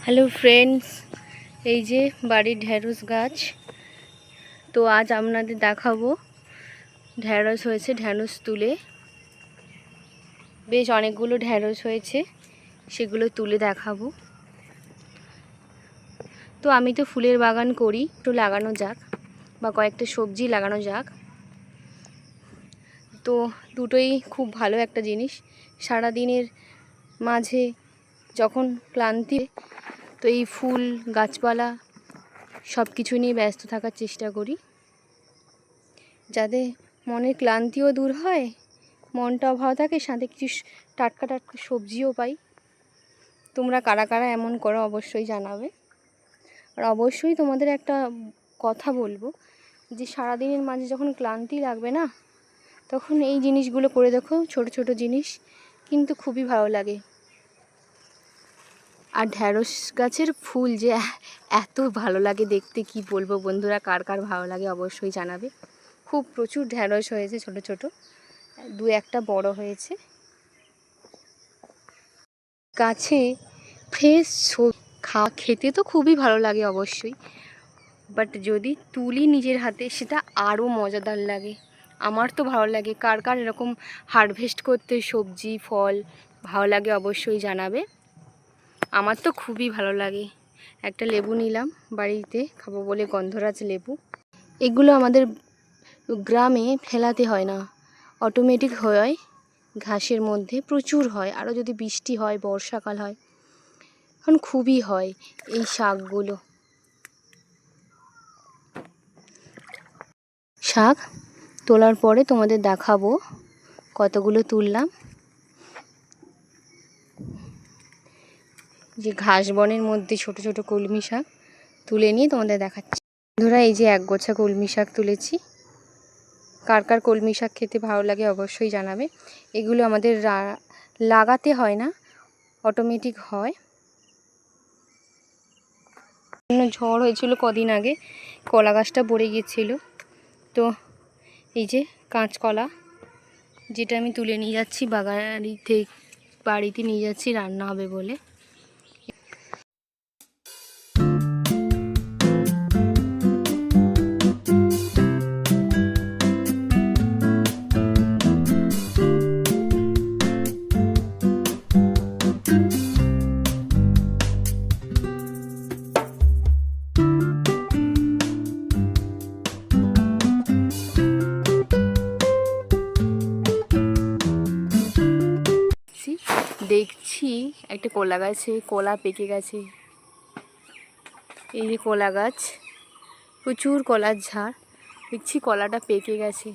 Hello friends, এই যে বাড়ির ঢ্যাঁড়স গাছ। তো আজ আপনাদের দেখাবো ঢ্যাঁড়স হয়েছে। ঢ্যাঁড়স তুলে বেশ অনেকগুলো ঢ্যাঁড়স হয়েছে, সেগুলো তুলে দেখাবো। তো আমি তো ফুলের বাগান করি, একটু লাগানো যাক বা কয়েকটা সবজি লাগানো যাক। তো দুটোই খুব ভালো একটা জিনিস। সারাদিনের মাঝে যখন ক্লান্তি, তো এই ফুল গাছপালা সব কিছু নিয়ে ব্যস্ত থাকার চেষ্টা করি, যাতে মনের ক্লান্তিও দূর হয়, মনটাও ভালো থাকে, সাথে কিছু টাটকা টাটকা সবজিও পাই। তোমরা কারা কারা এমন করো অবশ্যই জানাবে। আর অবশ্যই তোমাদের একটা কথা বলবো, যে সারাদিনের মাঝে যখন ক্লান্তি লাগবে না, তখন এই জিনিসগুলো করে দেখো। ছোট ছোট জিনিস কিন্তু খুবই ভালো লাগে। আর ঢ্যাঁড়স গাছের ফুল যে এত ভালো লাগে দেখতে, কি বলবো বন্ধুরা, কার কার ভালো লাগে অবশ্যই জানাবে। খুব প্রচুর ঢ্যাঁড়স হয়েছে, ছোট ছোট, দু একটা বড় হয়েছে। গাছে ফ্রেশ খেতে তো খুবই ভালো লাগে অবশ্যই, বাট যদি তুলি নিজের হাতে, সেটা আরও মজাদার লাগে। আমার তো ভালো লাগে। কার কার এরকম হারভেস্ট করতে সবজি ফল ভালো লাগে অবশ্যই জানাবে। আমার তো খুবই ভালো লাগে। একটা লেবু নিলাম বাড়িতে খাবো বলে, গন্ধরাজ লেবু। এগুলো আমাদের গ্রামে ফেলাতে হয় না, অটোমেটিক হয়। ঘাসের মধ্যে প্রচুর হয়, আরও যদি বৃষ্টি হয়, বর্ষাকাল হয়, এখন খুবই হয় এই শাকগুলো। শাক তোলার পরে তোমাদের দেখাবো কতগুলো তুললাম। যে ঘাস বনের মধ্যে ছোট ছোট কলমি শাক তুলে নিয়ে তোমাদের দেখাচ্ছি। বন্ধুরা, এই যে এক গোছা কলমি শাক তুলেছি। কার কার কলমি শাক খেতে ভালো লাগে অবশ্যই জানাবে। এগুলো আমাদের লাগাতে হয় না, অটোমেটিক হয়। ঝড় হয়েছিল কদিন আগে, কলা গাছটা পড়ে গিয়েছিল। তো এই যে কাঁচকলা, যেটা আমি তুলে নিয়ে যাচ্ছি বাড়িতে নিয়ে যাচ্ছি রান্না হবে বলে। দেখছি একটা কলা গাছে কলা পেকে গেছে। এই যে কলা গাছ, প্রচুর কলার ঝাড়, দেখছি কলাটা পেকে গেছে।